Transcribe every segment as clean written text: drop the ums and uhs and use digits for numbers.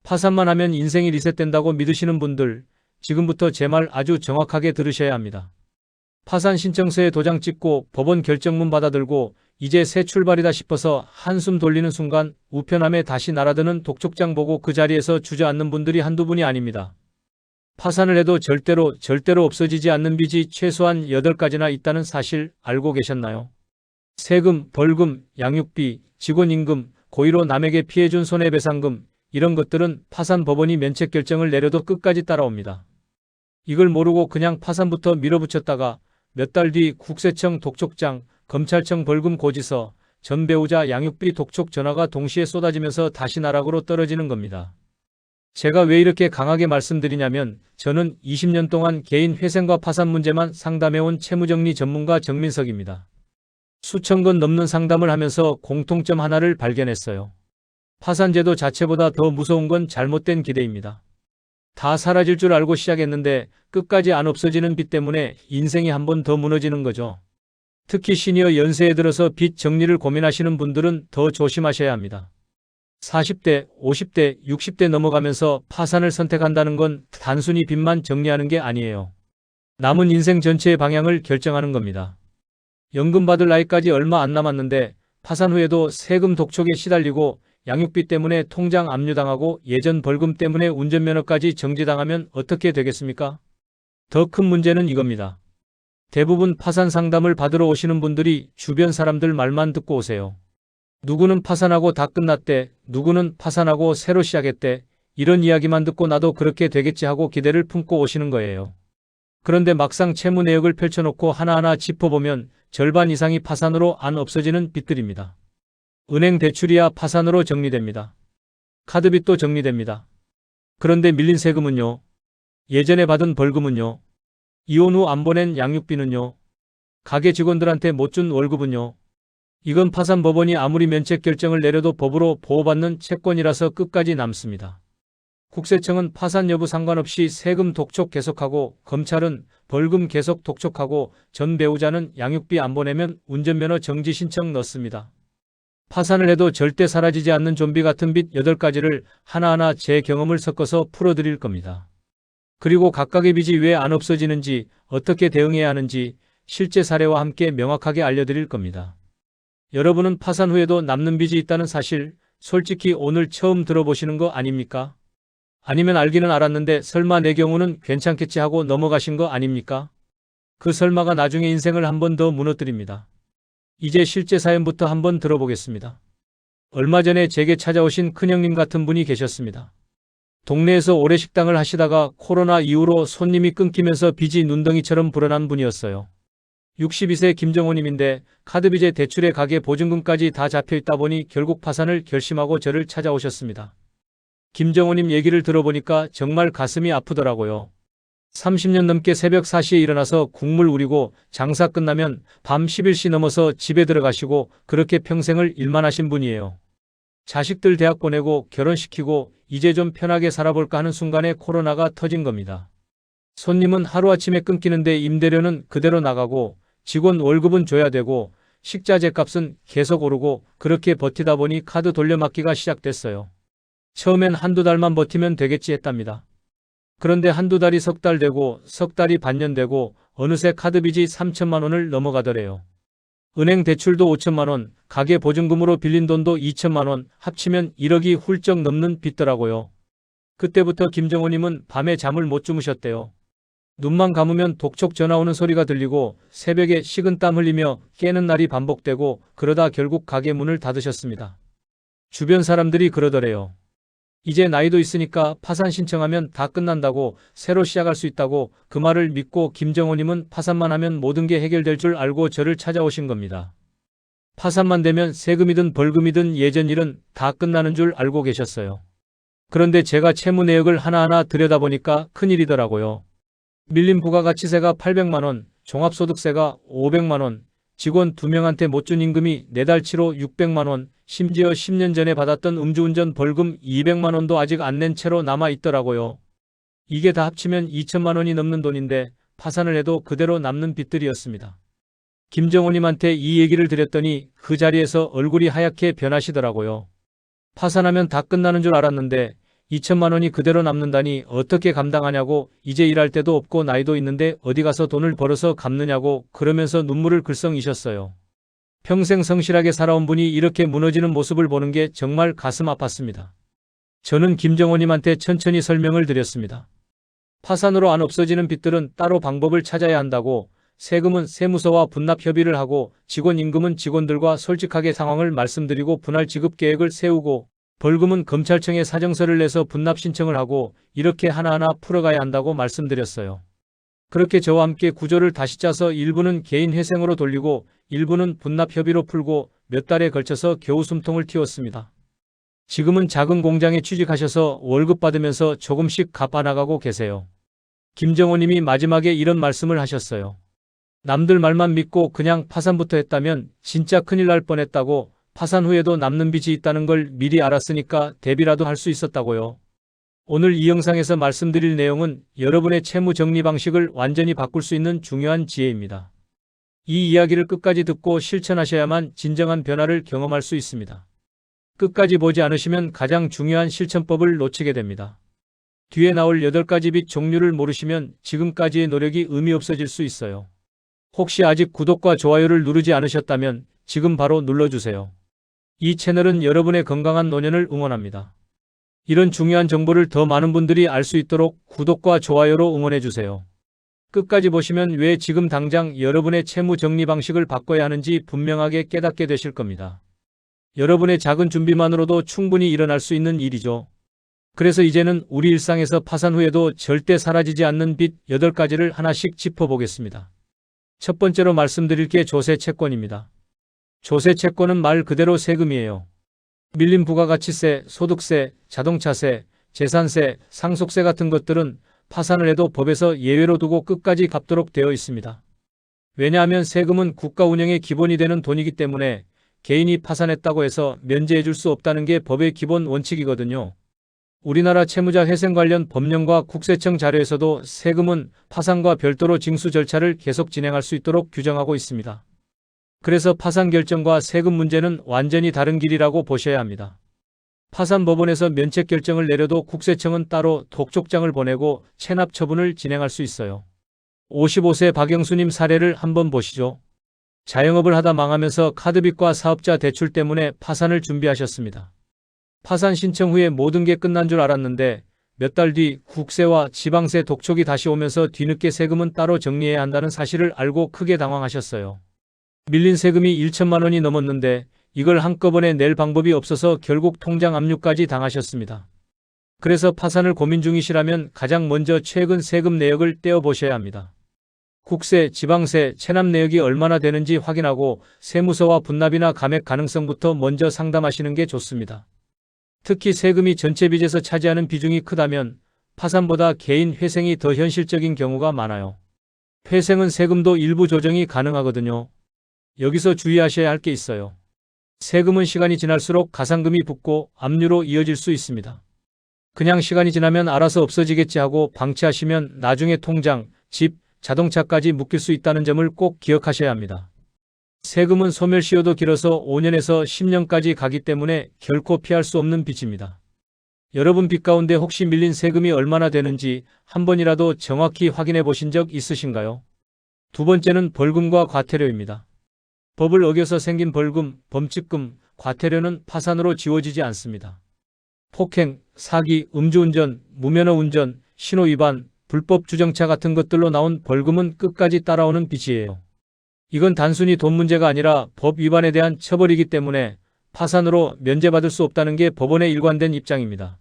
파산만 하면 인생이 리셋된다고 믿으시는 분들, 지금부터 제 말 아주 정확하게 들으셔야 합니다. 파산 신청서에 도장 찍고 법원 결정문 받아들고 이제 새 출발이다 싶어서 한숨 돌리는 순간 우편함에 다시 날아드는 독촉장 보고 그 자리에서 주저앉는 분들이 한두 분이 아닙니다. 파산을 해도 절대로 없어지지 않는 빚이 최소한 8가지나 있다는 사실 알고 계셨나요? 세금, 벌금, 양육비, 직원임금, 고의로 남에게 피해준 손해배상금, 이런 것들은 파산 법원이 면책 결정을 내려도 끝까지 따라옵니다. 이걸 모르고 그냥 파산부터 밀어붙였다가 몇 달 뒤 국세청 독촉장, 검찰청 벌금 고지서, 전 배우자 양육비 독촉 전화가 동시에 쏟아지면서 다시 나락으로 떨어지는 겁니다. 제가 왜 이렇게 강하게 말씀드리냐면 저는 20년 동안 개인 회생과 파산 문제만 상담해온 채무정리 전문가 정민석입니다. 수천 건 넘는 상담을 하면서 공통점 하나를 발견했어요. 파산제도 자체보다 더 무서운 건 잘못된 기대입니다. 다 사라질 줄 알고 시작했는데 끝까지 안 없어지는 빚 때문에 인생이 한 번 더 무너지는 거죠. 특히 시니어 연세에 들어서 빚 정리를 고민하시는 분들은 더 조심하셔야 합니다. 40대, 50대, 60대 넘어가면서 파산을 선택한다는 건 단순히 빚만 정리하는 게 아니에요. 남은 인생 전체의 방향을 결정하는 겁니다. 연금 받을 나이까지 얼마 안 남았는데 파산 후에도 세금 독촉에 시달리고 양육비 때문에 통장 압류당하고 예전 벌금 때문에 운전면허까지 정지당하면 어떻게 되겠습니까? 더 큰 문제는 이겁니다. 대부분 파산 상담을 받으러 오시는 분들이 주변 사람들 말만 듣고 오세요. 누구는 파산하고 다 끝났대, 누구는 파산하고 새로 시작했대, 이런 이야기만 듣고 나도 그렇게 되겠지 하고 기대를 품고 오시는 거예요. 그런데 막상 채무 내역을 펼쳐놓고 하나하나 짚어보면 절반 이상이 파산으로 안 없어지는 빚들입니다. 은행 대출이야 파산으로 정리됩니다. 카드빚도 정리됩니다. 그런데 밀린 세금은요? 예전에 받은 벌금은요? 이혼 후 안 보낸 양육비는요? 가게 직원들한테 못 준 월급은요? 이건 파산 법원이 아무리 면책 결정을 내려도 법으로 보호받는 채권이라서 끝까지 남습니다. 국세청은 파산 여부 상관없이 세금 독촉 계속하고 검찰은 벌금 계속 독촉하고 전 배우자는 양육비 안 보내면 운전면허 정지 신청 넣습니다. 파산을 해도 절대 사라지지 않는 좀비 같은 빚 8가지를 하나하나 제 경험을 섞어서 풀어드릴 겁니다. 그리고 각각의 빚이 왜 안 없어지는지, 어떻게 대응해야 하는지 실제 사례와 함께 명확하게 알려드릴 겁니다. 여러분은 파산 후에도 남는 빚이 있다는 사실 솔직히 오늘 처음 들어보시는 거 아닙니까? 아니면 알기는 알았는데 설마 내 경우는 괜찮겠지 하고 넘어가신 거 아닙니까? 그 설마가 나중에 인생을 한 번 더 무너뜨립니다. 이제 실제 사연부터 한번 들어보겠습니다. 얼마 전에 제게 찾아오신 큰형님 같은 분이 계셨습니다. 동네에서 오래 식당을 하시다가 코로나 이후로 손님이 끊기면서 빚이 눈덩이처럼 불어난 분이었어요. 62세 김정호님인데 카드빚에 대출에 가게 보증금까지 다 잡혀있다 보니 결국 파산을 결심하고 저를 찾아오셨습니다. 김정호님 얘기를 들어보니까 정말 가슴이 아프더라고요. 30년 넘게 새벽 4시에 일어나서 국물 우리고 장사 끝나면 밤 11시 넘어서 집에 들어가시고 그렇게 평생을 일만 하신 분이에요. 자식들 대학 보내고 결혼시키고 이제 좀 편하게 살아볼까 하는 순간에 코로나가 터진 겁니다. 손님은 하루아침에 끊기는데 임대료는 그대로 나가고 직원 월급은 줘야 되고 식자재 값은 계속 오르고 그렇게 버티다 보니 카드 돌려막기가 시작됐어요. 처음엔 한두 달만 버티면 되겠지 했답니다. 그런데 한두 달이 석 달 되고 석 달이 반년 되고 어느새 카드빚이 3천만 원을 넘어가더래요. 은행 대출도 5천만 원, 가게 보증금으로 빌린 돈도 2천만 원, 합치면 1억이 훌쩍 넘는 빚더라고요. 그때부터 김정호님은 밤에 잠을 못 주무셨대요. 눈만 감으면 독촉 전화 오는 소리가 들리고 새벽에 식은땀 흘리며 깨는 날이 반복되고 그러다 결국 가게 문을 닫으셨습니다. 주변 사람들이 그러더래요. 이제 나이도 있으니까 파산 신청하면 다 끝난다고, 새로 시작할 수 있다고. 그 말을 믿고 김정호님은 파산만 하면 모든 게 해결될 줄 알고 저를 찾아오신 겁니다. 파산만 되면 세금이든 벌금이든 예전 일은 다 끝나는 줄 알고 계셨어요. 그런데 제가 채무 내역을 하나하나 들여다보니까 큰일이더라고요. 밀린 부가가치세가 800만 원, 종합소득세가 500만 원, 직원 2명한테 못 준 임금이 4달치로 600만 원, 심지어 10년 전에 받았던 음주운전 벌금 200만 원도 아직 안 낸 채로 남아 있더라고요. 이게 다 합치면 2천만 원이 넘는 돈인데 파산을 해도 그대로 남는 빚들이었습니다. 김정호님한테 이 얘기를 드렸더니 그 자리에서 얼굴이 하얗게 변하시더라고요. 파산하면 다 끝나는 줄 알았는데 2천만 원이 그대로 남는다니 어떻게 감당하냐고, 이제 일할 데도 없고 나이도 있는데 어디 가서 돈을 벌어서 갚느냐고 그러면서 눈물을 글썽이셨어요. 평생 성실하게 살아온 분이 이렇게 무너지는 모습을 보는 게 정말 가슴 아팠습니다. 저는 김정호님한테 천천히 설명을 드렸습니다. 파산으로 안 없어지는 빚들은 따로 방법을 찾아야 한다고, 세금은 세무서와 분납 협의를 하고, 직원 임금은 직원들과 솔직하게 상황을 말씀드리고 분할 지급 계획을 세우고, 벌금은 검찰청에 사정서를 내서 분납 신청을 하고, 이렇게 하나하나 풀어가야 한다고 말씀드렸어요. 그렇게 저와 함께 구조를 다시 짜서 일부는 개인 회생으로 돌리고 일부는 분납 협의로 풀고 몇 달에 걸쳐서 겨우 숨통을 틔웠습니다. 지금은 작은 공장에 취직하셔서 월급 받으면서 조금씩 갚아나가고 계세요. 김정호 님이 마지막에 이런 말씀을 하셨어요. 남들 말만 믿고 그냥 파산부터 했다면 진짜 큰일 날 뻔했다고, 파산 후에도 남는 빚이 있다는 걸 미리 알았으니까 대비라도 할 수 있었다고요. 오늘 이 영상에서 말씀드릴 내용은 여러분의 채무 정리 방식을 완전히 바꿀 수 있는 중요한 지혜입니다. 이 이야기를 끝까지 듣고 실천하셔야만 진정한 변화를 경험할 수 있습니다. 끝까지 보지 않으시면 가장 중요한 실천법을 놓치게 됩니다. 뒤에 나올 8가지 빚 종류를 모르시면 지금까지의 노력이 의미 없어질 수 있어요. 혹시 아직 구독과 좋아요를 누르지 않으셨다면 지금 바로 눌러주세요. 이 채널은 여러분의 건강한 노년을 응원합니다. 이런 중요한 정보를 더 많은 분들이 알 수 있도록 구독과 좋아요로 응원해주세요. 끝까지 보시면 왜 지금 당장 여러분의 채무 정리 방식을 바꿔야 하는지 분명하게 깨닫게 되실 겁니다. 여러분의 작은 준비만으로도 충분히 일어날 수 있는 일이죠. 그래서 이제는 우리 일상에서 파산 후에도 절대 사라지지 않는 빚 8가지를 하나씩 짚어보겠습니다. 첫 번째로 말씀드릴 게 조세 채권입니다. 조세 채권은 말 그대로 세금이에요. 밀린 부가가치세, 소득세, 자동차세, 재산세, 상속세 같은 것들은 파산을 해도 법에서 예외로 두고 끝까지 갚도록 되어 있습니다. 왜냐하면 세금은 국가 운영의 기본이 되는 돈이기 때문에 개인이 파산했다고 해서 면제해 줄 수 없다는 게 법의 기본 원칙이거든요. 우리나라 채무자 회생 관련 법령과 국세청 자료에서도 세금은 파산과 별도로 징수 절차를 계속 진행할 수 있도록 규정하고 있습니다. 그래서 파산 결정과 세금 문제는 완전히 다른 길이라고 보셔야 합니다. 파산법원에서 면책 결정을 내려도 국세청은 따로 독촉장을 보내고 체납 처분을 진행할 수 있어요. 55세 박영수님 사례를 한번 보시죠. 자영업을 하다 망하면서 카드빚과 사업자 대출 때문에 파산을 준비하셨습니다. 파산 신청 후에 모든 게 끝난 줄 알았는데 몇 달 뒤 국세와 지방세 독촉이 다시 오면서 뒤늦게 세금은 따로 정리해야 한다는 사실을 알고 크게 당황하셨어요. 밀린 세금이 1천만 원이 넘었는데 이걸 한꺼번에 낼 방법이 없어서 결국 통장 압류까지 당하셨습니다. 그래서 파산을 고민 중이시라면 가장 먼저 최근 세금 내역을 떼어보셔야 합니다. 국세, 지방세, 체납 내역이 얼마나 되는지 확인하고 세무서와 분납이나 감액 가능성부터 먼저 상담하시는 게 좋습니다. 특히 세금이 전체 빚에서 차지하는 비중이 크다면 파산보다 개인 회생이 더 현실적인 경우가 많아요. 회생은 세금도 일부 조정이 가능하거든요. 여기서 주의하셔야 할 게 있어요. 세금은 시간이 지날수록 가산금이 붙고 압류로 이어질 수 있습니다. 그냥 시간이 지나면 알아서 없어지겠지 하고 방치하시면 나중에 통장, 집, 자동차까지 묶일 수 있다는 점을 꼭 기억하셔야 합니다. 세금은 소멸시효도 길어서 5년에서 10년까지 가기 때문에 결코 피할 수 없는 빚입니다. 여러분 빚 가운데 혹시 밀린 세금이 얼마나 되는지 한 번이라도 정확히 확인해 보신 적 있으신가요? 두 번째는 벌금과 과태료입니다. 법을 어겨서 생긴 벌금, 범칙금, 과태료는 파산으로 지워지지 않습니다. 폭행, 사기, 음주운전, 무면허 운전, 신호위반, 불법 주정차 같은 것들로 나온 벌금은 끝까지 따라오는 빚이에요. 이건 단순히 돈 문제가 아니라 법 위반에 대한 처벌이기 때문에 파산으로 면제받을 수 없다는 게 법원의 일관된 입장입니다.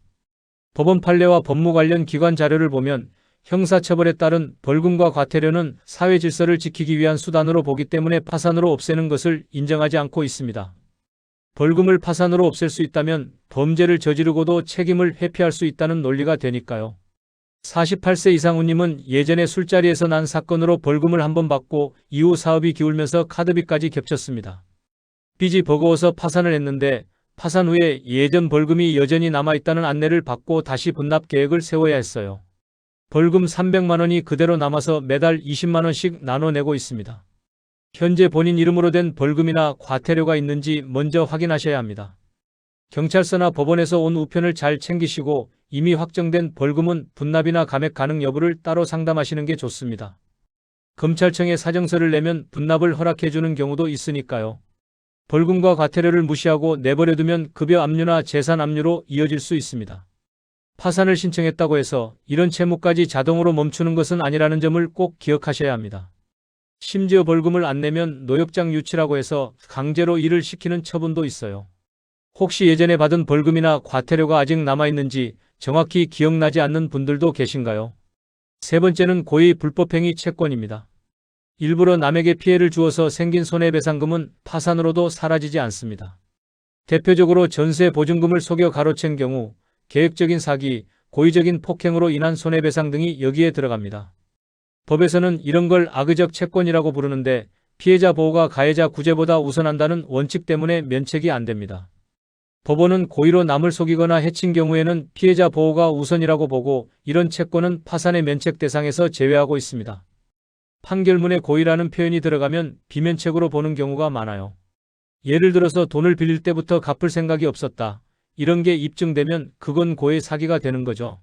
법원 판례와 법무 관련 기관 자료를 보면 형사처벌에 따른 벌금과 과태료는 사회 질서를 지키기 위한 수단으로 보기 때문에 파산으로 없애는 것을 인정하지 않고 있습니다. 벌금을 파산으로 없앨 수 있다면 범죄를 저지르고도 책임을 회피할 수 있다는 논리가 되니까요. 48세 이상우님은 예전에 술자리에서 난 사건으로 벌금을 한번 받고 이후 사업이 기울면서 카드빚까지 겹쳤습니다. 빚이 버거워서 파산을 했는데 파산 후에 예전 벌금이 여전히 남아있다는 안내를 받고 다시 분납 계획을 세워야 했어요. 벌금 300만 원이 그대로 남아서 매달 20만 원씩 나눠내고 있습니다. 현재 본인 이름으로 된 벌금이나 과태료가 있는지 먼저 확인하셔야 합니다. 경찰서나 법원에서 온 우편을 잘 챙기시고 이미 확정된 벌금은 분납이나 감액 가능 여부를 따로 상담하시는 게 좋습니다. 검찰청에 사정서를 내면 분납을 허락해주는 경우도 있으니까요. 벌금과 과태료를 무시하고 내버려두면 급여 압류나 재산 압류로 이어질 수 있습니다. 파산을 신청했다고 해서 이런 채무까지 자동으로 멈추는 것은 아니라는 점을 꼭 기억하셔야 합니다. 심지어 벌금을 안 내면 노역장 유치라고 해서 강제로 일을 시키는 처분도 있어요. 혹시 예전에 받은 벌금이나 과태료가 아직 남아있는지 정확히 기억나지 않는 분들도 계신가요? 세 번째는 고의 불법행위 채권입니다. 일부러 남에게 피해를 주어서 생긴 손해배상금은 파산으로도 사라지지 않습니다. 대표적으로 전세 보증금을 속여 가로챈 경우, 계획적인 사기, 고의적인 폭행으로 인한 손해배상 등이 여기에 들어갑니다. 법에서는 이런 걸 악의적 채권이라고 부르는데 피해자 보호가 가해자 구제보다 우선한다는 원칙 때문에 면책이 안 됩니다. 법원은 고의로 남을 속이거나 해친 경우에는 피해자 보호가 우선이라고 보고 이런 채권은 파산의 면책 대상에서 제외하고 있습니다. 판결문에 고의라는 표현이 들어가면 비면책으로 보는 경우가 많아요. 예를 들어서 돈을 빌릴 때부터 갚을 생각이 없었다. 이런 게 입증되면 그건 고의 사기가 되는 거죠.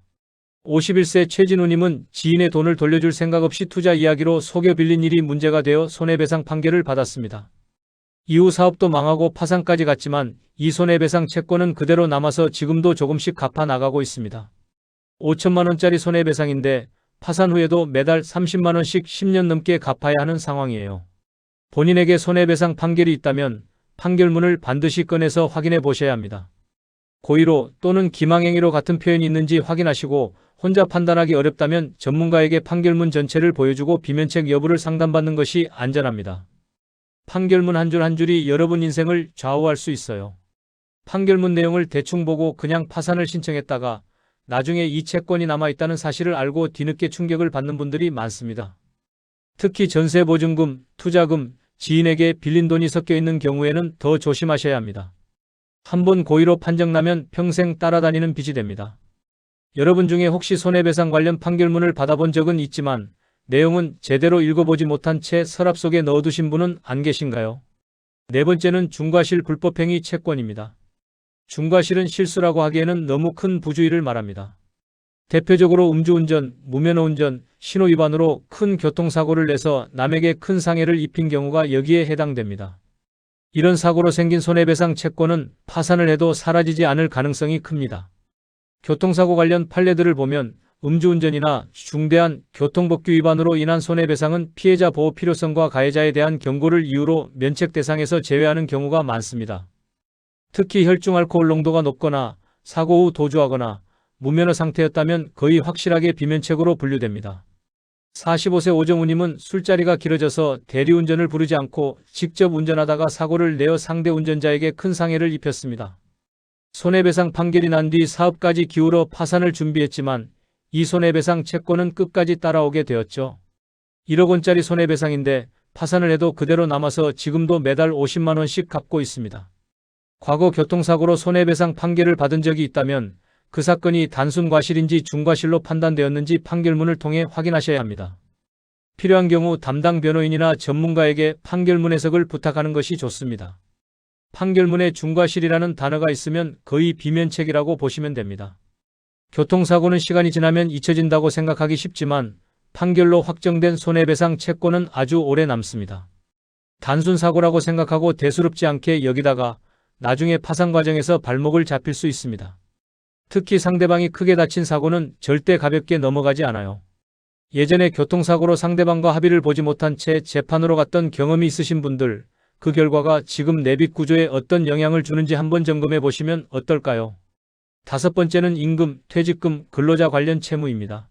51세 최진우님은 지인의 돈을 돌려줄 생각 없이 투자 이야기로 속여 빌린 일이 문제가 되어 손해배상 판결을 받았습니다. 이후 사업도 망하고 파산까지 갔지만 이 손해배상 채권은 그대로 남아서 지금도 조금씩 갚아 나가고 있습니다. 5천만 원짜리 손해배상인데 파산 후에도 매달 30만 원씩 10년 넘게 갚아야 하는 상황이에요. 본인에게 손해배상 판결이 있다면 판결문을 반드시 꺼내서 확인해 보셔야 합니다. 고의로 또는 기망행위로 같은 표현이 있는지 확인하시고 혼자 판단하기 어렵다면 전문가에게 판결문 전체를 보여주고 비면책 여부를 상담받는 것이 안전합니다. 판결문 한 줄 한 줄이 여러분 인생을 좌우할 수 있어요. 판결문 내용을 대충 보고 그냥 파산을 신청했다가 나중에 이 채권이 남아있다는 사실을 알고 뒤늦게 충격을 받는 분들이 많습니다. 특히 전세보증금, 투자금, 지인에게 빌린 돈이 섞여 있는 경우에는 더 조심하셔야 합니다. 한번 고의로 판정나면 평생 따라다니는 빚이 됩니다. 여러분 중에 혹시 손해배상 관련 판결문을 받아본 적은 있지만 내용은 제대로 읽어보지 못한 채 서랍 속에 넣어두신 분은 안 계신가요? 네 번째는 중과실 불법행위 채권입니다. 중과실은 실수라고 하기에는 너무 큰 부주의를 말합니다. 대표적으로 음주운전, 무면허운전, 신호위반으로 큰 교통사고를 내서 남에게 큰 상해를 입힌 경우가 여기에 해당됩니다. 이런 사고로 생긴 손해배상 채권은 파산을 해도 사라지지 않을 가능성이 큽니다. 교통사고 관련 판례들을 보면 음주운전이나 중대한 교통법규 위반으로 인한 손해배상은 피해자 보호 필요성과 가해자에 대한 경고를 이유로 면책 대상에서 제외하는 경우가 많습니다. 특히 혈중 알코올 농도가 높거나 사고 후 도주하거나 무면허 상태였다면 거의 확실하게 비면책으로 분류됩니다. 45세 오정우님은 술자리가 길어져서 대리운전을 부르지 않고 직접 운전하다가 사고를 내어 상대 운전자에게 큰 상해를 입혔습니다. 손해배상 판결이 난 뒤 사업까지 기울어 파산을 준비했지만 이 손해배상 채권은 끝까지 따라오게 되었죠. 1억 원짜리 손해배상인데 파산을 해도 그대로 남아서 지금도 매달 50만 원씩 갚고 있습니다. 과거 교통사고로 손해배상 판결을 받은 적이 있다면 그 사건이 단순 과실인지 중과실로 판단되었는지 판결문을 통해 확인하셔야 합니다. 필요한 경우 담당 변호인이나 전문가에게 판결문 해석을 부탁하는 것이 좋습니다. 판결문에 중과실이라는 단어가 있으면 거의 비면책이라고 보시면 됩니다. 교통사고는 시간이 지나면 잊혀진다고 생각하기 쉽지만 판결로 확정된 손해배상 채권은 아주 오래 남습니다. 단순 사고라고 생각하고 대수롭지 않게 여기다가 나중에 파산 과정에서 발목을 잡힐 수 있습니다. 특히 상대방이 크게 다친 사고는 절대 가볍게 넘어가지 않아요. 예전에 교통사고로 상대방과 합의를 보지 못한 채 재판으로 갔던 경험이 있으신 분들, 그 결과가 지금 내빚 구조에 어떤 영향을 주는지 한번 점검해 보시면 어떨까요? 다섯 번째는 임금, 퇴직금, 근로자 관련 채무입니다.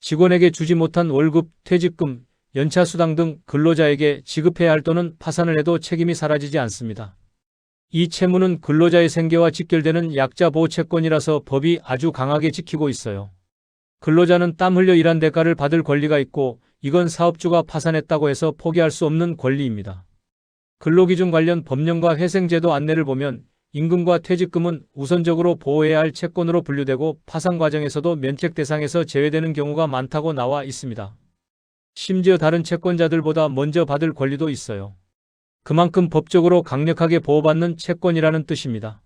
직원에게 주지 못한 월급, 퇴직금, 연차수당 등 근로자에게 지급해야 할 돈은 파산을 해도 책임이 사라지지 않습니다. 이 채무는 근로자의 생계와 직결되는 약자 보호 채권이라서 법이 아주 강하게 지키고 있어요. 근로자는 땀 흘려 일한 대가를 받을 권리가 있고 이건 사업주가 파산했다고 해서 포기할 수 없는 권리입니다. 근로기준 관련 법령과 회생제도 안내를 보면 임금과 퇴직금은 우선적으로 보호해야 할 채권으로 분류되고 파산 과정에서도 면책 대상에서 제외되는 경우가 많다고 나와 있습니다. 심지어 다른 채권자들보다 먼저 받을 권리도 있어요. 그만큼 법적으로 강력하게 보호받는 채권이라는 뜻입니다.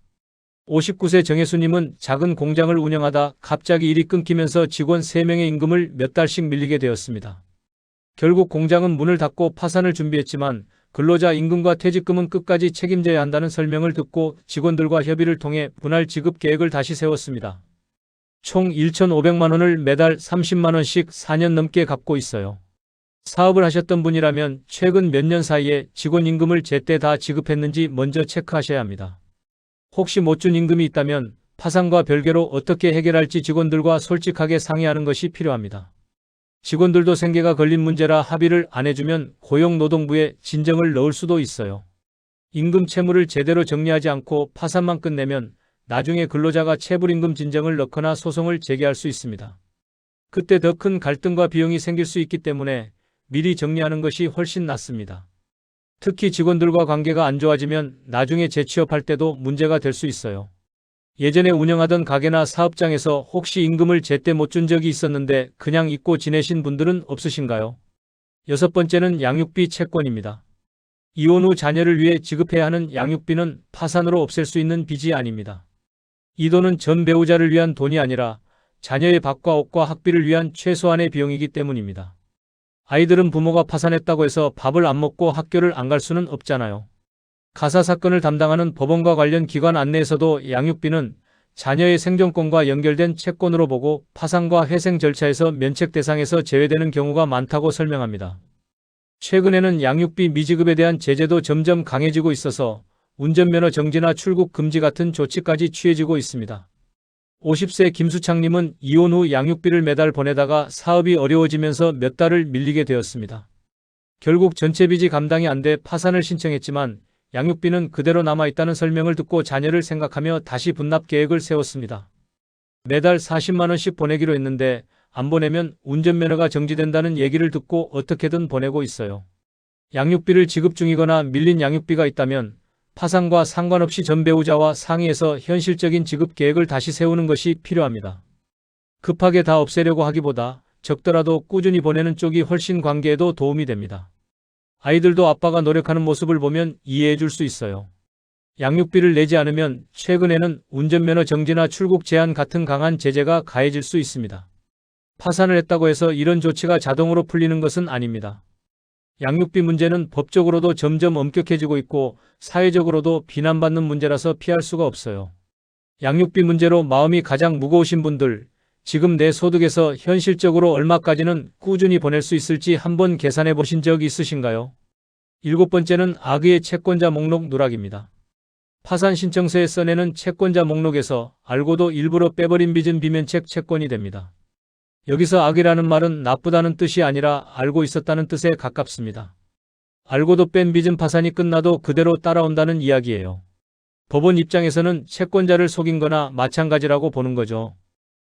59세 정혜수님은 작은 공장을 운영하다 갑자기 일이 끊기면서 직원 3명의 임금을 몇 달씩 밀리게 되었습니다. 결국 공장은 문을 닫고 파산을 준비했지만 근로자 임금과 퇴직금은 끝까지 책임져야 한다는 설명을 듣고 직원들과 협의를 통해 분할 지급 계획을 다시 세웠습니다. 총 1,500만 원을 매달 30만 원씩 4년 넘게 갚고 있어요. 사업을 하셨던 분이라면 최근 몇 년 사이에 직원 임금을 제때 다 지급했는지 먼저 체크하셔야 합니다. 혹시 못 준 임금이 있다면 파산과 별개로 어떻게 해결할지 직원들과 솔직하게 상의하는 것이 필요합니다. 직원들도 생계가 걸린 문제라 합의를 안 해주면 고용노동부에 진정을 넣을 수도 있어요. 임금 채무를 제대로 정리하지 않고 파산만 끝내면 나중에 근로자가 체불임금 진정을 넣거나 소송을 제기할 수 있습니다. 그때 더 큰 갈등과 비용이 생길 수 있기 때문에 미리 정리하는 것이 훨씬 낫습니다. 특히 직원들과 관계가 안 좋아지면 나중에 재취업할 때도 문제가 될 수 있어요. 예전에 운영하던 가게나 사업장에서 혹시 임금을 제때 못 준 적이 있었는데 그냥 잊고 지내신 분들은 없으신가요? 6번째는 양육비 채권입니다. 이혼 후 자녀를 위해 지급해야 하는 양육비는 파산으로 없앨 수 있는 빚이 아닙니다. 이 돈은 전 배우자를 위한 돈이 아니라 자녀의 밥과 옷과 학비를 위한 최소한의 비용이기 때문입니다. 아이들은 부모가 파산했다고 해서 밥을 안 먹고 학교를 안 갈 수는 없잖아요. 가사 사건을 담당하는 법원과 관련 기관 안내에서도 양육비는 자녀의 생존권과 연결된 채권으로 보고 파산과 회생 절차에서 면책 대상에서 제외되는 경우가 많다고 설명합니다. 최근에는 양육비 미지급에 대한 제재도 점점 강해지고 있어서 운전면허 정지나 출국 금지 같은 조치까지 취해지고 있습니다. 50세 김수창님은 이혼 후 양육비를 매달 보내다가 사업이 어려워지면서 몇 달을 밀리게 되었습니다. 결국 전체 빚이 감당이 안 돼 파산을 신청했지만 양육비는 그대로 남아있다는 설명을 듣고 자녀를 생각하며 다시 분납 계획을 세웠습니다. 매달 40만 원씩 보내기로 했는데 안 보내면 운전면허가 정지된다는 얘기를 듣고 어떻게든 보내고 있어요. 양육비를 지급 중이거나 밀린 양육비가 있다면 파산과 상관없이 전 배우자와 상의해서 현실적인 지급 계획을 다시 세우는 것이 필요합니다. 급하게 다 없애려고 하기보다 적더라도 꾸준히 보내는 쪽이 훨씬 관계에도 도움이 됩니다. 아이들도 아빠가 노력하는 모습을 보면 이해해 줄 수 있어요. 양육비를 내지 않으면 최근에는 운전면허 정지나 출국 제한 같은 강한 제재가 가해질 수 있습니다. 파산을 했다고 해서 이런 조치가 자동으로 풀리는 것은 아닙니다. 양육비 문제는 법적으로도 점점 엄격해지고 있고 사회적으로도 비난받는 문제라서 피할 수가 없어요. 양육비 문제로 마음이 가장 무거우신 분들, 지금 내 소득에서 현실적으로 얼마까지는 꾸준히 보낼 수 있을지 한번 계산해 보신 적 있으신가요? 7번째는 악의의 채권자 목록 누락입니다. 파산 신청서에 써내는 채권자 목록에서 알고도 일부러 빼버린 빚은 비면책 채권이 됩니다. 여기서 악이라는 말은 나쁘다는 뜻이 아니라 알고 있었다는 뜻에 가깝습니다. 알고도 뺀 빚은 파산이 끝나도 그대로 따라온다는 이야기예요. 법원 입장에서는 채권자를 속인 거나 마찬가지라고 보는 거죠.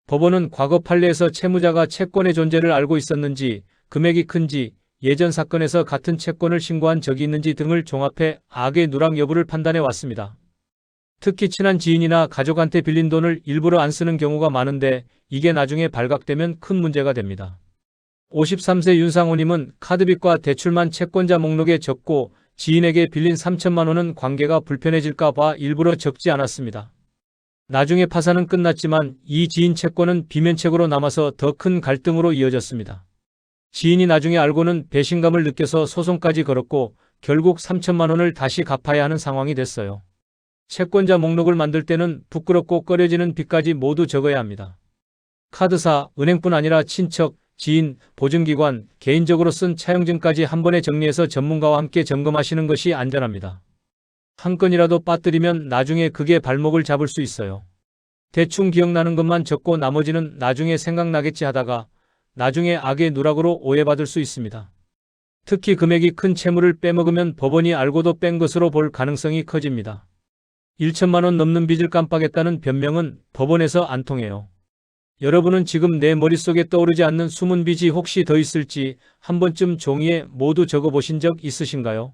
법원은 과거 판례에서 채무자가 채권의 존재를 알고 있었는지, 금액이 큰지, 예전 사건에서 같은 채권을 신고한 적이 있는지 등을 종합해 악의 누락 여부를 판단해 왔습니다. 특히 친한 지인이나 가족한테 빌린 돈을 일부러 안 쓰는 경우가 많은데 이게 나중에 발각되면 큰 문제가 됩니다. 53세 윤상호님은 카드빚과 대출만 채권자 목록에 적고 지인에게 빌린 3천만 원은 관계가 불편해질까 봐 일부러 적지 않았습니다. 나중에 파산은 끝났지만 이 지인 채권은 비면책으로 남아서 더 큰 갈등으로 이어졌습니다. 지인이 나중에 알고는 배신감을 느껴서 소송까지 걸었고 결국 3천만 원을 다시 갚아야 하는 상황이 됐어요. 채권자 목록을 만들 때는 부끄럽고 꺼려지는 빚까지 모두 적어야 합니다. 카드사, 은행뿐 아니라 친척, 지인, 보증기관, 개인적으로 쓴 차용증까지 한 번에 정리해서 전문가와 함께 점검하시는 것이 안전합니다. 한 건이라도 빠뜨리면 나중에 그게 발목을 잡을 수 있어요. 대충 기억나는 것만 적고 나머지는 나중에 생각나겠지 하다가 나중에 악의 누락으로 오해받을 수 있습니다. 특히 금액이 큰 채무를 빼먹으면 법원이 알고도 뺀 것으로 볼 가능성이 커집니다. 1천만 원 넘는 빚을 깜빡했다는 변명은 법원에서 안 통해요. 여러분은 지금 내 머릿속에 떠오르지 않는 숨은 빚이 혹시 더 있을지 한 번쯤 종이에 모두 적어보신 적 있으신가요?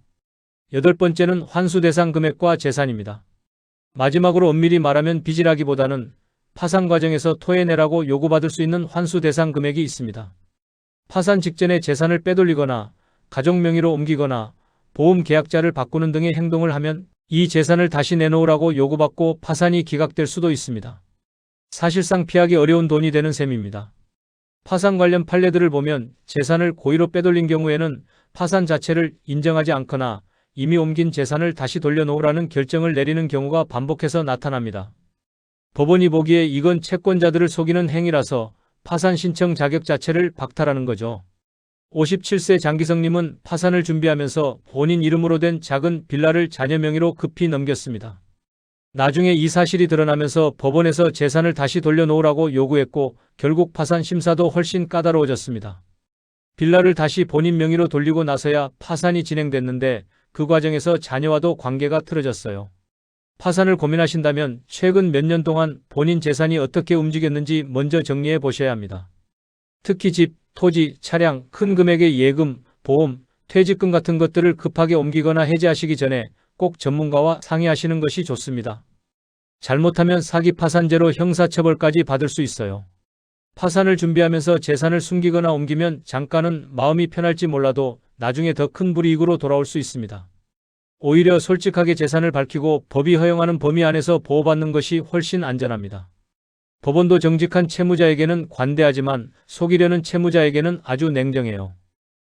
8번째는 환수 대상 금액과 재산입니다. 마지막으로 엄밀히 말하면 빚이라기보다는 파산 과정에서 토해내라고 요구받을 수 있는 환수 대상 금액이 있습니다. 파산 직전에 재산을 빼돌리거나 가족 명의로 옮기거나 보험 계약자를 바꾸는 등의 행동을 하면 이 재산을 다시 내놓으라고 요구받고 파산이 기각될 수도 있습니다. 사실상 피하기 어려운 돈이 되는 셈입니다. 파산 관련 판례들을 보면 재산을 고의로 빼돌린 경우에는 파산 자체를 인정하지 않거나 이미 옮긴 재산을 다시 돌려놓으라는 결정을 내리는 경우가 반복해서 나타납니다. 법원이 보기에 이건 채권자들을 속이는 행위라서 파산 신청 자격 자체를 박탈하는 거죠. 57세 장기성님은 파산을 준비하면서 본인 이름으로 된 작은 빌라를 자녀 명의로 급히 넘겼습니다. 나중에 이 사실이 드러나면서 법원에서 재산을 다시 돌려놓으라고 요구했고 결국 파산 심사도 훨씬 까다로워졌습니다. 빌라를 다시 본인 명의로 돌리고 나서야 파산이 진행됐는데 그 과정에서 자녀와도 관계가 틀어졌어요. 파산을 고민하신다면 최근 몇 년 동안 본인 재산이 어떻게 움직였는지 먼저 정리해 보셔야 합니다. 특히 집, 토지, 차량, 큰 금액의 예금, 보험, 퇴직금 같은 것들을 급하게 옮기거나 해지하시기 전에 꼭 전문가와 상의하시는 것이 좋습니다. 잘못하면 사기 파산죄로 형사처벌까지 받을 수 있어요. 파산을 준비하면서 재산을 숨기거나 옮기면 잠깐은 마음이 편할지 몰라도 나중에 더 큰 불이익으로 돌아올 수 있습니다. 오히려 솔직하게 재산을 밝히고 법이 허용하는 범위 안에서 보호받는 것이 훨씬 안전합니다. 법원도 정직한 채무자에게는 관대하지만 속이려는 채무자에게는 아주 냉정해요.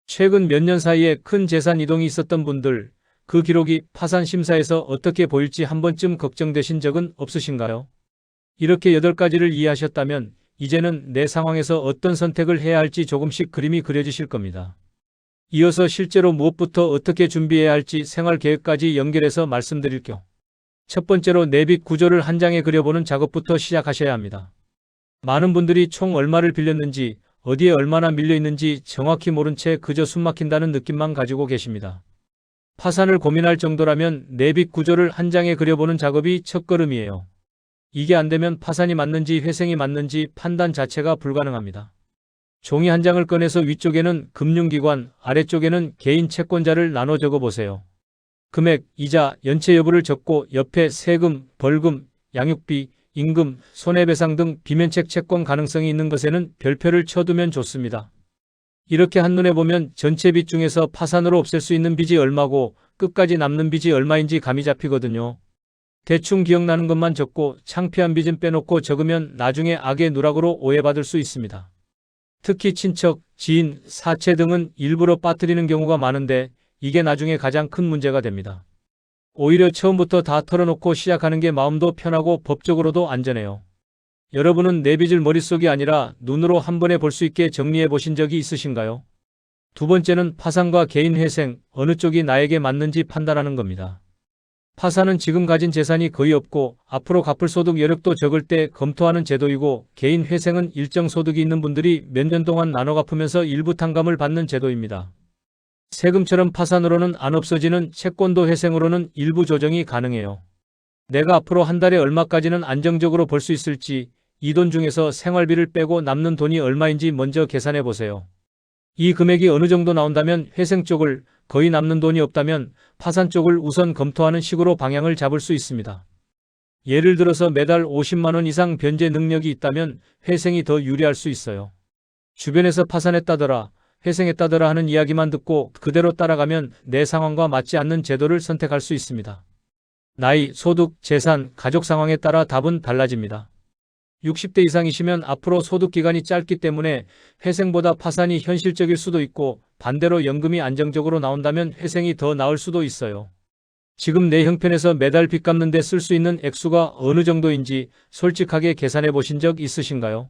최근 몇 년 사이에 큰 재산 이동이 있었던 분들, 그 기록이 파산 심사에서 어떻게 보일지 한 번쯤 걱정되신 적은 없으신가요? 이렇게 8가지를 이해하셨다면 이제는 내 상황에서 어떤 선택을 해야 할지 조금씩 그림이 그려지실 겁니다. 이어서 실제로 무엇부터 어떻게 준비해야 할지 생활계획까지 연결해서 말씀드릴게요. 첫 번째로 내빚 구조를 한 장에 그려보는 작업부터 시작하셔야 합니다. 많은 분들이 총 얼마를 빌렸는지, 어디에 얼마나 밀려 있는지 정확히 모른 채 그저 숨막힌다는 느낌만 가지고 계십니다. 파산을 고민할 정도라면 내빚 구조를 한 장에 그려보는 작업이 첫걸음이에요. 이게 안 되면 파산이 맞는지 회생이 맞는지 판단 자체가 불가능합니다. 종이 한 장을 꺼내서 위쪽에는 금융기관, 아래쪽에는 개인 채권자를 나눠 적어보세요. 금액, 이자, 연체 여부를 적고 옆에 세금, 벌금, 양육비, 임금, 손해배상 등 비면책 채권 가능성이 있는 것에는 별표를 쳐두면 좋습니다. 이렇게 한눈에 보면 전체 빚 중에서 파산으로 없앨 수 있는 빚이 얼마고 끝까지 남는 빚이 얼마인지 감이 잡히거든요. 대충 기억나는 것만 적고 창피한 빚은 빼놓고 적으면 나중에 악의 누락으로 오해받을 수 있습니다. 특히 친척, 지인, 사채 등은 일부러 빠뜨리는 경우가 많은데 이게 나중에 가장 큰 문제가 됩니다. 오히려 처음부터 다 털어놓고 시작하는 게 마음도 편하고 법적으로도 안전해요. 여러분은 내 빚을 머릿속이 아니라 눈으로 한 번에 볼 수 있게 정리해 보신 적이 있으신가요? 두 번째는 파산과 개인 회생, 어느 쪽이 나에게 맞는지 판단하는 겁니다. 파산은 지금 가진 재산이 거의 없고 앞으로 갚을 소득 여력도 적을 때 검토하는 제도이고 개인 회생은 일정 소득이 있는 분들이 몇 년 동안 나눠 갚으면서 일부 탕감을 받는 제도입니다. 세금처럼 파산으로는 안 없어지는 채권도 회생으로는 일부 조정이 가능해요. 내가 앞으로 한 달에 얼마까지는 안정적으로 벌 수 있을지 이 돈 중에서 생활비를 빼고 남는 돈이 얼마인지 먼저 계산해 보세요. 이 금액이 어느 정도 나온다면 회생 쪽을, 거의 남는 돈이 없다면 파산 쪽을 우선 검토하는 식으로 방향을 잡을 수 있습니다. 예를 들어서 매달 50만 원 이상 변제 능력이 있다면 회생이 더 유리할 수 있어요. 주변에서 파산했다더라, 회생했다더라 하는 이야기만 듣고 그대로 따라가면 내 상황과 맞지 않는 제도를 선택할 수 있습니다. 나이, 소득, 재산, 가족 상황에 따라 답은 달라집니다. 60대 이상이시면 앞으로 소득 기간이 짧기 때문에 회생보다 파산이 현실적일 수도 있고 반대로 연금이 안정적으로 나온다면 회생이 더 나을 수도 있어요. 지금 내 형편에서 매달 빚 갚는 데 쓸 수 있는 액수가 어느 정도인지 솔직하게 계산해 보신 적 있으신가요?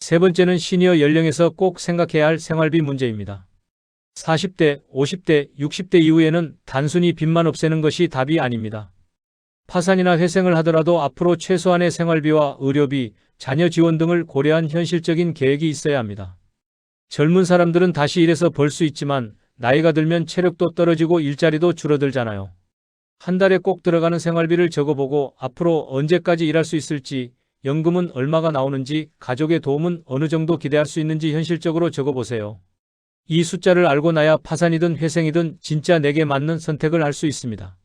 세 번째는 시니어 연령에서 꼭 생각해야 할 생활비 문제입니다. 40대, 50대, 60대 이후에는 단순히 빚만 없애는 것이 답이 아닙니다. 파산이나 회생을 하더라도 앞으로 최소한의 생활비와 의료비, 자녀 지원 등을 고려한 현실적인 계획이 있어야 합니다. 젊은 사람들은 다시 일해서 벌 수 있지만 나이가 들면 체력도 떨어지고 일자리도 줄어들잖아요. 한 달에 꼭 들어가는 생활비를 적어보고 앞으로 언제까지 일할 수 있을지, 연금은 얼마가 나오는지, 가족의 도움은 어느 정도 기대할 수 있는지 현실적으로 적어보세요. 이 숫자를 알고 나야 파산이든 회생이든 진짜 내게 맞는 선택을 할 수 있습니다.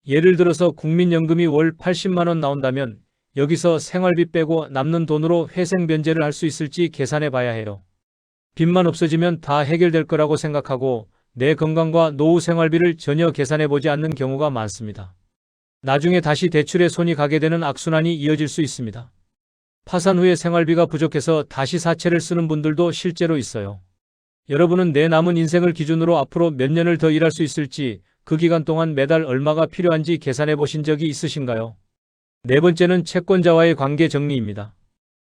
예를 들어서 국민연금이 월 80만 원 나온다면 여기서 생활비 빼고 남는 돈으로 회생 변제를 할 수 있을지 계산해 봐야 해요. 빚만 없어지면 다 해결될 거라고 생각하고 내 건강과 노후 생활비를 전혀 계산해 보지 않는 경우가 많습니다. 나중에 다시 대출에 손이 가게 되는 악순환이 이어질 수 있습니다. 파산 후에 생활비가 부족해서 다시 사채를 쓰는 분들도 실제로 있어요. 여러분은 내 남은 인생을 기준으로 앞으로 몇 년을 더 일할 수 있을지, 그 기간 동안 매달 얼마가 필요한지 계산해 보신 적이 있으신가요? 네 번째는 채권자와의 관계 정리입니다.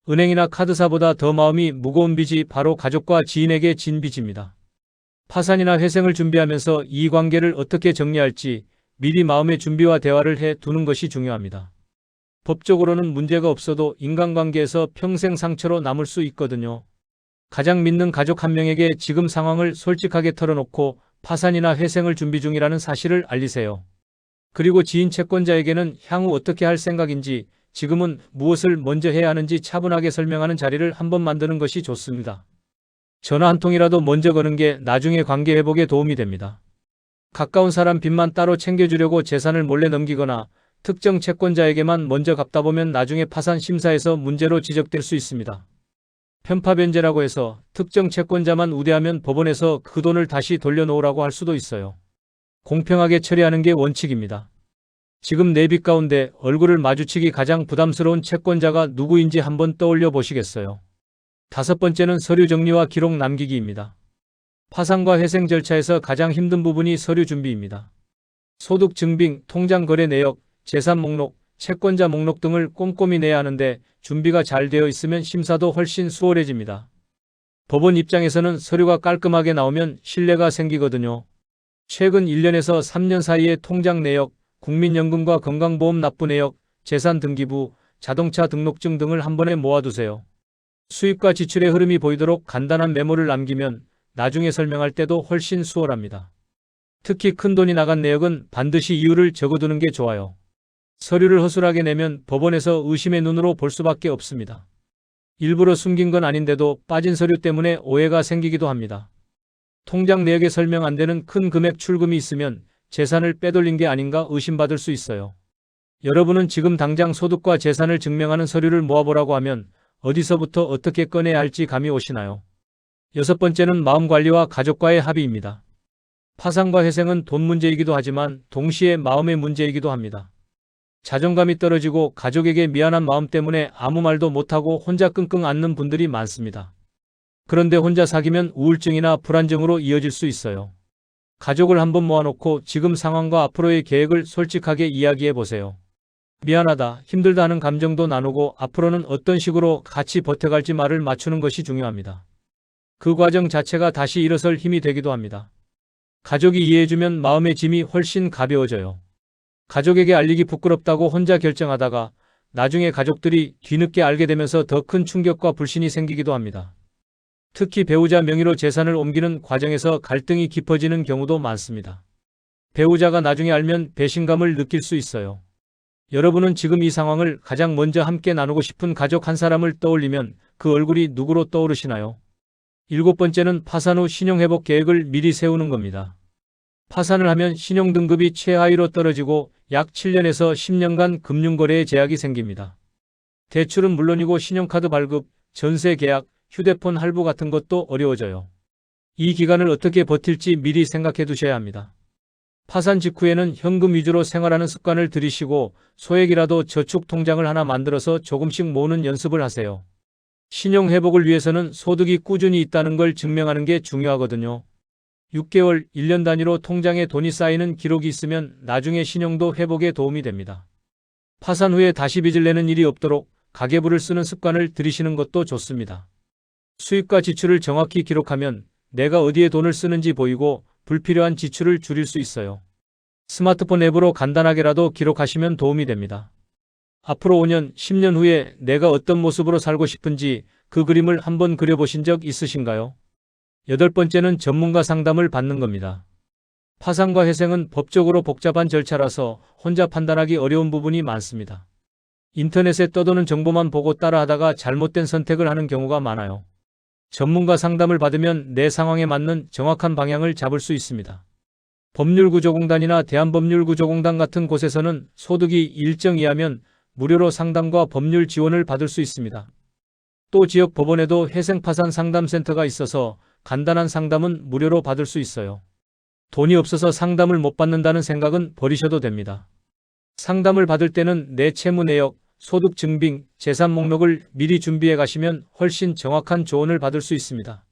은행이나 카드사보다 더 마음이 무거운 빚이 바로 가족과 지인에게 진 빚입니다. 파산이나 회생을 준비하면서 이 관계를 어떻게 정리할지 미리 마음의 준비와 대화를 해 두는 것이 중요합니다. 법적으로는 문제가 없어도 인간관계에서 평생 상처로 남을 수 있거든요. 가장 믿는 가족 한 명에게 지금 상황을 솔직하게 털어놓고 파산이나 회생을 준비 중이라는 사실을 알리세요. 그리고 지인 채권자에게는 향후 어떻게 할 생각인지, 지금은 무엇을 먼저 해야 하는지 차분하게 설명하는 자리를 한번 만드는 것이 좋습니다. 전화 한 통이라도 먼저 거는 게 나중에 관계 회복에 도움이 됩니다. 가까운 사람 빚만 따로 챙겨주려고 재산을 몰래 넘기거나 특정 채권자에게만 먼저 갚다 보면 나중에 파산 심사에서 문제로 지적될 수 있습니다. 편파 변제라고 해서 특정 채권자만 우대하면 법원에서 그 돈을 다시 돌려놓으라고 할 수도 있어요. 공평하게 처리하는 게 원칙입니다. 지금 내 빚 가운데 얼굴을 마주치기 가장 부담스러운 채권자가 누구인지 한번 떠올려 보시겠어요? 다섯 번째는 서류 정리와 기록 남기기입니다. 파산과 회생 절차에서 가장 힘든 부분이 서류 준비입니다. 소득 증빙, 통장 거래 내역, 재산 목록, 채권자 목록 등을 꼼꼼히 내야 하는데 준비가 잘 되어 있으면 심사도 훨씬 수월해집니다. 법원 입장에서는 서류가 깔끔하게 나오면 신뢰가 생기거든요. 최근 1년에서 3년 사이의 통장 내역, 국민연금과 건강보험 납부 내역, 재산 등기부, 자동차 등록증 등을 한 번에 모아두세요. 수입과 지출의 흐름이 보이도록 간단한 메모를 남기면 나중에 설명할 때도 훨씬 수월합니다. 특히 큰돈이 나간 내역은 반드시 이유를 적어두는 게 좋아요. 서류를 허술하게 내면 법원에서 의심의 눈으로 볼 수밖에 없습니다. 일부러 숨긴 건 아닌데도 빠진 서류 때문에 오해가 생기기도 합니다. 통장 내역에 설명 안 되는 큰 금액 출금이 있으면 재산을 빼돌린 게 아닌가 의심받을 수 있어요. 여러분은 지금 당장 소득과 재산을 증명하는 서류를 모아보라고 하면 어디서부터 어떻게 꺼내야 할지 감이 오시나요? 여섯 번째는 마음관리와 가족과의 합의입니다. 파산과 회생은 돈 문제이기도 하지만 동시에 마음의 문제이기도 합니다. 자존감이 떨어지고 가족에게 미안한 마음 때문에 아무 말도 못하고 혼자 끙끙 앓는 분들이 많습니다. 그런데 혼자 사귀면 우울증이나 불안증으로 이어질 수 있어요. 가족을 한번 모아놓고 지금 상황과 앞으로의 계획을 솔직하게 이야기해 보세요. 미안하다, 힘들다 하는 감정도 나누고 앞으로는 어떤 식으로 같이 버텨갈지 말을 맞추는 것이 중요합니다. 그 과정 자체가 다시 일어설 힘이 되기도 합니다. 가족이 이해해주면 마음의 짐이 훨씬 가벼워져요. 가족에게 알리기 부끄럽다고 혼자 결정하다가 나중에 가족들이 뒤늦게 알게 되면서 더 큰 충격과 불신이 생기기도 합니다. 특히 배우자 명의로 재산을 옮기는 과정에서 갈등이 깊어지는 경우도 많습니다. 배우자가 나중에 알면 배신감을 느낄 수 있어요. 여러분은 지금 이 상황을 가장 먼저 함께 나누고 싶은 가족 한 사람을 떠올리면 그 얼굴이 누구로 떠오르시나요? 일곱 번째는 파산 후 신용회복 계획을 미리 세우는 겁니다. 파산을 하면 신용등급이 최하위로 떨어지고 약 7년에서 10년간 금융거래에 제약이 생깁니다. 대출은 물론이고 신용카드 발급, 전세 계약, 휴대폰 할부 같은 것도 어려워져요. 이 기간을 어떻게 버틸지 미리 생각해 두셔야 합니다. 파산 직후에는 현금 위주로 생활하는 습관을 들이시고 소액이라도 저축 통장을 하나 만들어서 조금씩 모으는 연습을 하세요. 신용 회복을 위해서는 소득이 꾸준히 있다는 걸 증명하는 게 중요하거든요. 6개월, 1년 단위로 통장에 돈이 쌓이는 기록이 있으면 나중에 신용도 회복에 도움이 됩니다. 파산 후에 다시 빚을 내는 일이 없도록 가계부를 쓰는 습관을 들이시는 것도 좋습니다. 수입과 지출을 정확히 기록하면 내가 어디에 돈을 쓰는지 보이고 불필요한 지출을 줄일 수 있어요. 스마트폰 앱으로 간단하게라도 기록하시면 도움이 됩니다. 앞으로 5년, 10년 후에 내가 어떤 모습으로 살고 싶은지 그 그림을 한번 그려보신 적 있으신가요? 여덟 번째는 전문가 상담을 받는 겁니다. 파산과 회생은 법적으로 복잡한 절차라서 혼자 판단하기 어려운 부분이 많습니다. 인터넷에 떠도는 정보만 보고 따라하다가 잘못된 선택을 하는 경우가 많아요. 전문가 상담을 받으면 내 상황에 맞는 정확한 방향을 잡을 수 있습니다. 법률구조공단이나 대한법률구조공단 같은 곳에서는 소득이 일정 이하면 무료로 상담과 법률 지원을 받을 수 있습니다. 또 지역 법원에도 회생파산 상담센터가 있어서 간단한 상담은 무료로 받을 수 있어요. 돈이 없어서 상담을 못 받는다는 생각은 버리셔도 됩니다. 상담을 받을 때는 내 채무 내역, 소득 증빙, 재산 목록을 미리 준비해 가시면 훨씬 정확한 조언을 받을 수 있습니다.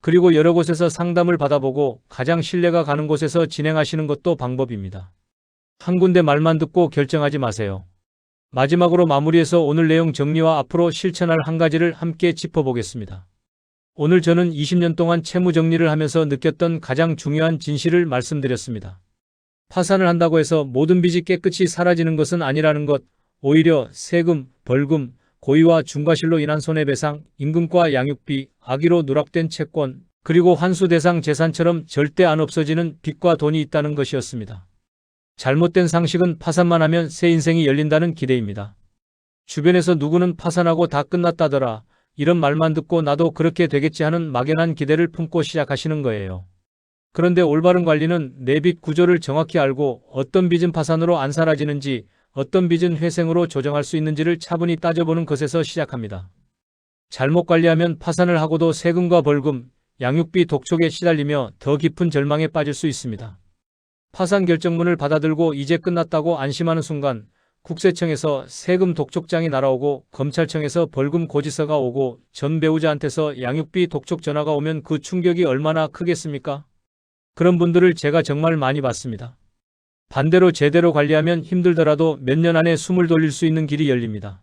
그리고 여러 곳에서 상담을 받아보고 가장 신뢰가 가는 곳에서 진행하시는 것도 방법입니다. 한 군데 말만 듣고 결정하지 마세요. 마지막으로 마무리해서 오늘 내용 정리와 앞으로 실천할 한 가지를 함께 짚어보겠습니다. 오늘 저는 20년 동안 채무 정리를 하면서 느꼈던 가장 중요한 진실을 말씀드렸습니다. 파산을 한다고 해서 모든 빚이 깨끗이 사라지는 것은 아니라는 것, 오히려 세금, 벌금, 고의와 중과실로 인한 손해배상, 임금과 양육비, 악의로 누락된 채권, 그리고 환수 대상 재산처럼 절대 안 없어지는 빚과 돈이 있다는 것이었습니다. 잘못된 상식은 파산만 하면 새 인생이 열린다는 기대입니다. 주변에서 누구는 파산하고 다 끝났다더라, 이런 말만 듣고 나도 그렇게 되겠지 하는 막연한 기대를 품고 시작하시는 거예요. 그런데 올바른 관리는 내 빚 구조를 정확히 알고 어떤 빚은 파산으로 안 사라지는지, 어떤 빚은 회생으로 조정할 수 있는지를 차분히 따져보는 것에서 시작합니다. 잘못 관리하면 파산을 하고도 세금과 벌금, 양육비 독촉에 시달리며 더 깊은 절망에 빠질 수 있습니다. 파산 결정문을 받아들고 이제 끝났다고 안심하는 순간 국세청에서 세금 독촉장이 날아오고 검찰청에서 벌금 고지서가 오고 전 배우자한테서 양육비 독촉 전화가 오면 그 충격이 얼마나 크겠습니까? 그런 분들을 제가 정말 많이 봤습니다. 반대로 제대로 관리하면 힘들더라도 몇 년 안에 숨을 돌릴 수 있는 길이 열립니다.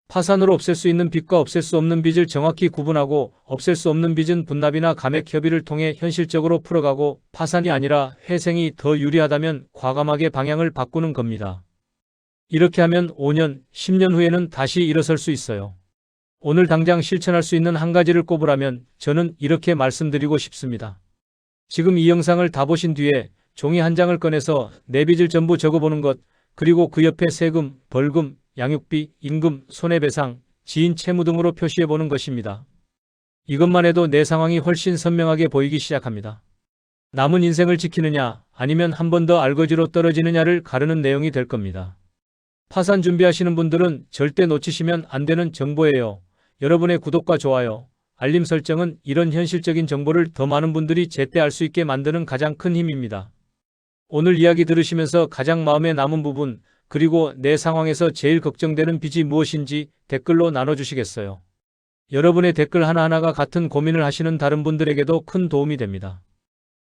파산으로 없앨 수 있는 빚과 없앨 수 없는 빚을 정확히 구분하고 없앨 수 없는 빚은 분납이나 감액 협의를 통해 현실적으로 풀어가고 파산이 아니라 회생이 더 유리하다면 과감하게 방향을 바꾸는 겁니다. 이렇게 하면 5년, 10년 후에는 다시 일어설 수 있어요. 오늘 당장 실천할 수 있는 한 가지를 꼽으라면 저는 이렇게 말씀드리고 싶습니다. 지금 이 영상을 다 보신 뒤에 종이 한 장을 꺼내서 내 빚을 전부 적어보는 것, 그리고 그 옆에 세금, 벌금, 양육비, 임금, 손해배상, 지인 채무 등으로 표시해보는 것입니다. 이것만 해도 내 상황이 훨씬 선명하게 보이기 시작합니다. 남은 인생을 지키느냐 아니면 한 번 더 알거지로 떨어지느냐를 가르는 내용이 될 겁니다. 파산 준비하시는 분들은 절대 놓치시면 안 되는 정보예요. 여러분의 구독과 좋아요, 알림 설정은 이런 현실적인 정보를 더 많은 분들이 제때 알 수 있게 만드는 가장 큰 힘입니다. 오늘 이야기 들으시면서 가장 마음에 남은 부분, 그리고 내 상황에서 제일 걱정되는 빚이 무엇인지 댓글로 나눠주시겠어요? 여러분의 댓글 하나하나가 같은 고민을 하시는 다른 분들에게도 큰 도움이 됩니다.